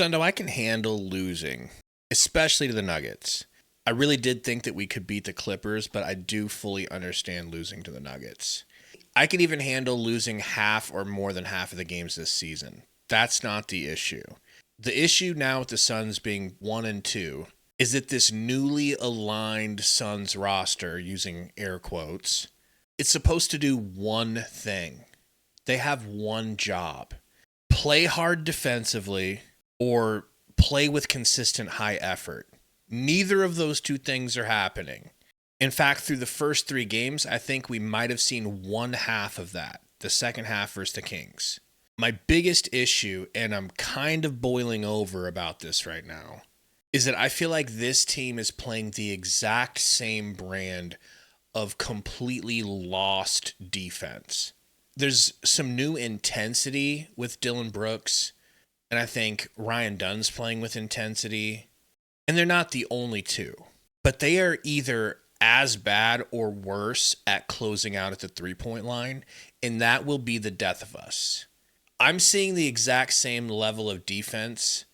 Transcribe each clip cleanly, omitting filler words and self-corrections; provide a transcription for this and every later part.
Sundo, I can handle losing, especially to the Nuggets. I really did think that we could beat the Clippers, but I do fully understand losing to the Nuggets. I can even handle losing half or more than half of the games this season. That's not the issue. The issue now with the Suns being 1-2 is that this newly aligned Suns roster, using air quotes, it's supposed to do one thing. They have one job. Play hard defensively or play with consistent high effort. Neither of those two things are happening. In fact, through the first 3 games, I think we might have seen one half of that, the second half versus the Kings. My biggest issue, and I'm kind of boiling over about this right now, is that I feel like this team is playing the exact same brand of completely lost defense. There's some new intensity with Dillon Brooks, and I think Ryan Dunn's playing with intensity. And they're not the only two, but they are either as bad or worse at closing out at the 3-point line, and that will be the death of us. I'm seeing the exact same level of defense,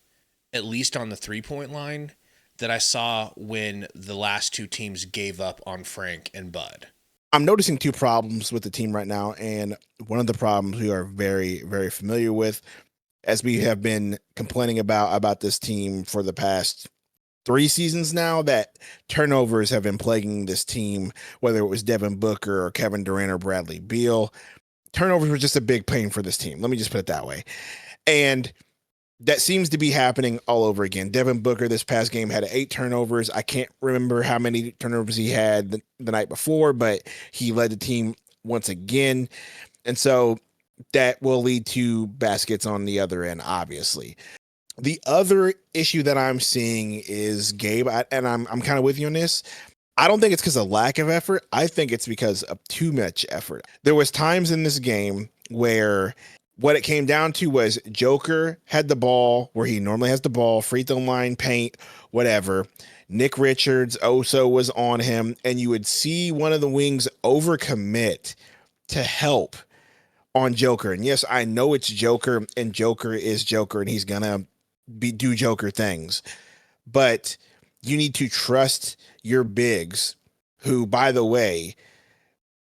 at least on the 3-point line, that I saw when the last 2 teams gave up on Frank and Bud. I'm noticing 2 problems with the team right now, and one of the problems we are very, very familiar with, as we have been complaining about this team for the past 3 seasons now, that turnovers have been plaguing this team, whether it was Devin Booker or Kevin Durant or Bradley Beal. Turnovers were just a big pain for this team. Let me just put it that way. And that seems to be happening all over again. Devin Booker this past game had 8 turnovers. I can't remember how many turnovers he had the night before, but he led the team once again. And so that will lead to baskets on the other end, obviously. The other issue that I'm seeing is Gabe, and I'm kind of with you on this. I don't think it's because of lack of effort. I think it's because of too much effort. There was times in this game where what it came down to was Joker had the ball where he normally has the ball, free throw line, paint, whatever. Nick Richards also was on him, and you would see one of the wings overcommit to help on Joker. And yes, I know it's Joker, and Joker is Joker, and he's gonna do Joker things. But you need to trust your bigs, who, by the way,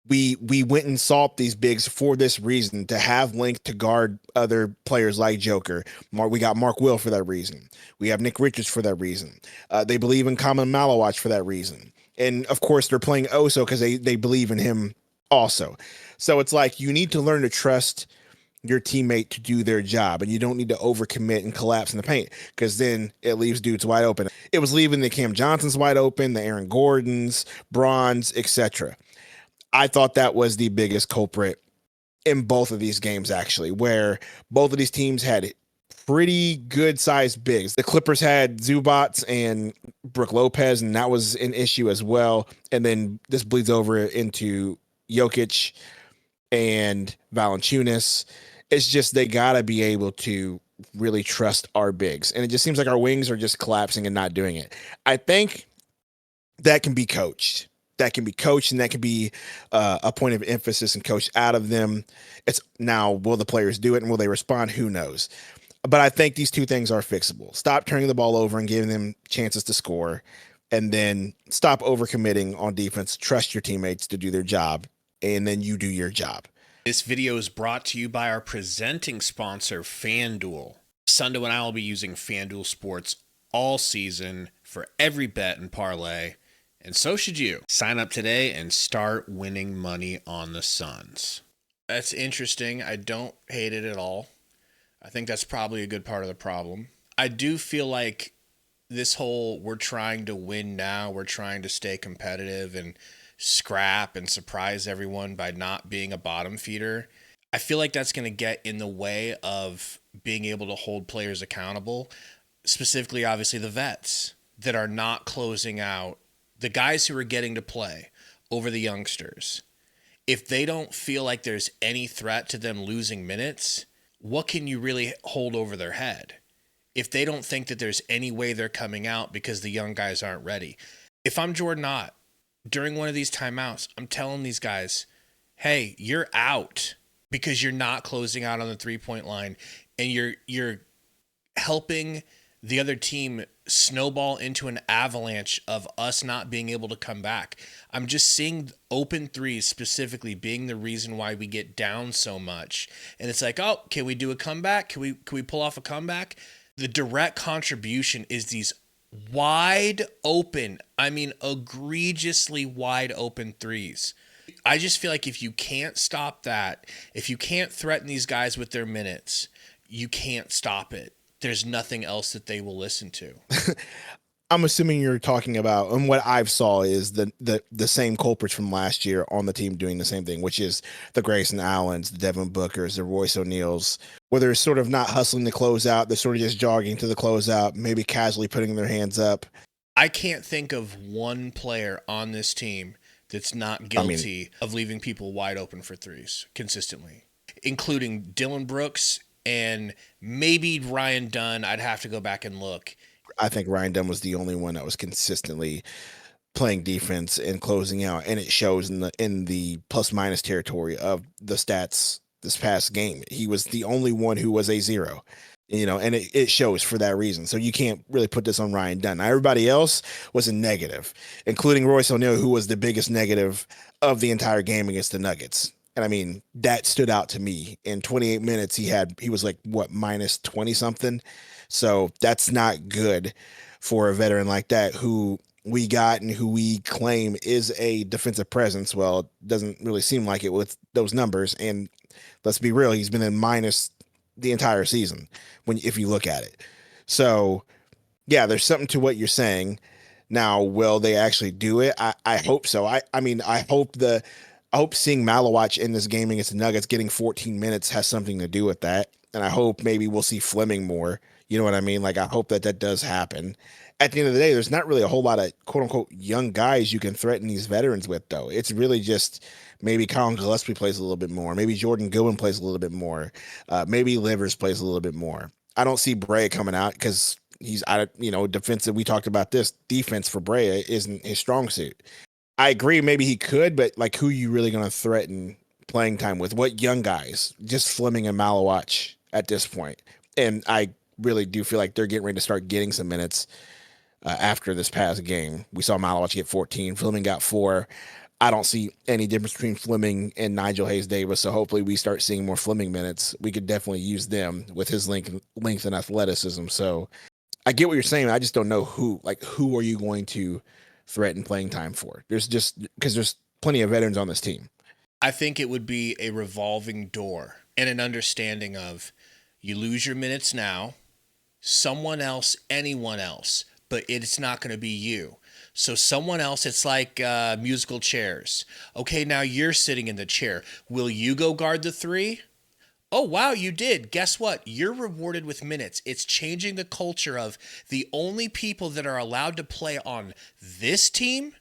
we went and sought these bigs for this reason, to have length to guard other players like Joker. We got Mark Will for that reason. We have Nick Richards for that reason. They believe in Kamen Malawach for that reason. And of course they're playing Oso because they believe in him also. So it's like, you need to learn to trust your teammate to do their job, and you don't need to overcommit and collapse in the paint, because then it leaves dudes wide open. It was leaving the Cam Johnsons wide open, the Aaron Gordons, Bronze, etc. I thought that was the biggest culprit in both of these games, actually, where both of these teams had pretty good sized bigs. The Clippers had Zubats and Brook Lopez, and that was an issue as well. And then this bleeds over into Jokic and Valanciunas. It's just, they got to be able to really trust our bigs. And it just seems like our wings are just collapsing and not doing it. I think that can be coached. That can be coached, and that can be a point of emphasis and coached out of them. It's now, will the players do it and will they respond? Who knows? But I think these 2 things are fixable. Stop turning the ball over and giving them chances to score, and then stop overcommitting on defense. Trust your teammates to do their job, and then you do your job. This video is brought to you by our presenting sponsor, FanDuel. Sundo and I will be using FanDuel Sports all season for every bet and parlay. And so should you. Sign up today and start winning money on the Suns. That's interesting. I don't hate it at all. I think that's probably a good part of the problem. I do feel like this whole, we're trying to win now, we're trying to stay competitive and scrap and surprise everyone by not being a bottom feeder, I feel like that's going to get in the way of being able to hold players accountable, specifically, obviously, the vets that are not closing out, the guys who are getting to play over the youngsters. If they don't feel like there's any threat to them losing minutes, what can you really hold over their head? If they don't think that there's any way they're coming out because the young guys aren't ready. If I'm Jordan Ott, during one of these timeouts, I'm telling these guys, hey, you're out because you're not closing out on the 3-point line, and you're helping the other team snowball into an avalanche of us not being able to come back. I'm just seeing open threes specifically being the reason why we get down so much. And it's like, oh, can we do a comeback? Can we pull off a comeback? The direct contribution is these wide open, I mean egregiously wide open threes. I just feel like if you can't stop that, if you can't threaten these guys with their minutes, you can't stop it. There's nothing else that they will listen to. I'm assuming you're talking about, and what I've saw is the same culprits from last year on the team doing the same thing, which is the Grayson Allens, the Devin Bookers, the Royce O'Neals, where they're sort of not hustling to close out. They're sort of just jogging to the closeout, maybe casually putting their hands up. I can't think of one player on this team that's not guilty of leaving people wide open for threes consistently, including Dylan Brooks and maybe Ryan Dunn. I'd have to go back and look. I think Ryan Dunn was the only one that was consistently playing defense and closing out, and it shows in the plus minus territory of the stats this past game. He was the only one who was a zero, and it shows for that reason. So you can't really put this on Ryan Dunn. Now, everybody else was a negative, including Royce O'Neal, who was the biggest negative of the entire game against the Nuggets. And I mean, that stood out to me. In 28 minutes, he was like, what, minus 20 something. So that's not good for a veteran like that who we got and who we claim is a defensive presence. Well, it doesn't really seem like it with those numbers. And let's be real, he's been in minus the entire season if you look at it. So yeah, there's something to what you're saying. Now, will they actually do it? I hope so. I hope seeing Malawach in this game against the Nuggets getting 14 minutes has something to do with that. And I hope maybe we'll see Fleming more. You know what I mean? Like, I hope that does happen. At the end of the day, there's not really a whole lot of quote unquote young guys you can threaten these veterans with, though. It's really just maybe Colin Gillespie plays a little bit more. Maybe Jordan Goodwin plays a little bit more. Maybe Livers plays a little bit more. I don't see Brea coming out because he's out of, defensive. We talked about this. Defense for Brea isn't his strong suit. I agree. Maybe he could, but like, who are you really going to threaten playing time with? What young guys? Just Fleming and Malawach at this point. And I really do feel like they're getting ready to start getting some minutes after this past game. We saw Malawach get 14. Fleming got 4. I don't see any difference between Fleming and Nigel Hayes-Davis, so hopefully we start seeing more Fleming minutes. We could definitely use them with his length and athleticism. So I get what you're saying. I just don't know who are you going to threaten playing time for? Because there's plenty of veterans on this team. I think it would be a revolving door and an understanding of you lose your minutes now, someone else, anyone else, but it's not going to be you. So someone else, it's like musical chairs. Okay, now you're sitting in the chair. Will you go guard the 3? Oh, wow, you did. Guess what? You're rewarded with minutes. It's changing the culture of the only people that are allowed to play on this team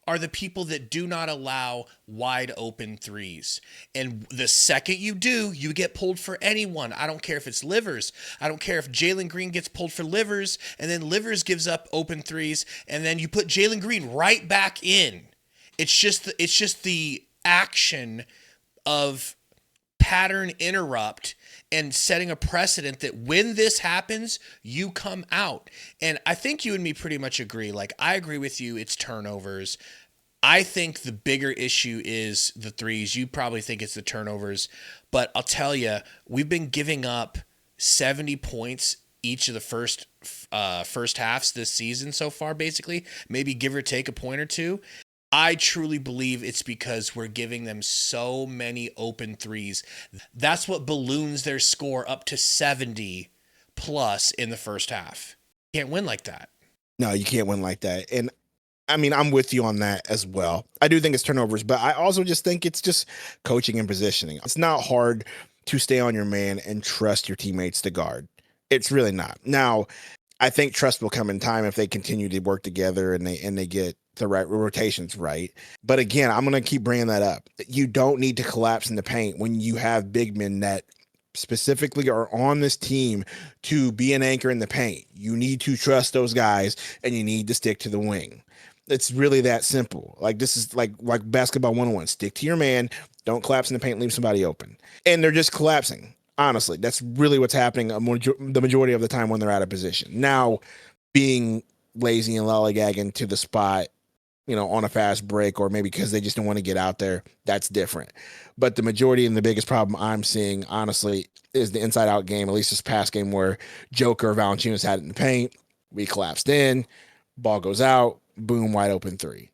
are the people that do not allow wide open threes. And the second you do, you get pulled for anyone. I don't care if it's Livers. I don't care if Jalen Green gets pulled for Livers and then Livers gives up open threes and then you put Jalen Green right back in. It's just the action of pattern interrupt and setting a precedent that when this happens, you come out. And I think you and me pretty much agree. Like, I agree with you. It's turnovers. I think the bigger issue is the threes. You probably think it's the turnovers. But I'll tell you, we've been giving up 70 points each of the first halves this season so far, basically. Maybe give or take a point or two. I truly believe it's because we're giving them so many open threes. That's what balloons their score up to 70 plus in the first half. Can't win like that. No, you can't win like that. And I mean, I'm with you on that as well. I do think it's turnovers, but I also just think it's just coaching and positioning. It's not hard to stay on your man and trust your teammates to guard. It's really not. Now, I think trust will come in time if they continue to work together and they get the right rotations right. But again, I'm going to keep bringing that up. You don't need to collapse in the paint when you have big men that specifically are on this team to be an anchor in the paint. You need to trust those guys and you need to stick to the wing. It's really that simple. Like, this is like basketball 101. Stick to your man. Don't collapse in the paint. Leave somebody open. And they're just collapsing. Honestly, that's really what's happening the majority of the time when they're out of position. Now, being lazy and lollygagging to the spot, on a fast break, or maybe because they just don't want to get out there, that's different. But the majority and the biggest problem I'm seeing, honestly, is the inside out game, at least this past game where Joker Valanciunas had it in the paint. We collapsed in, ball goes out, boom, wide open three.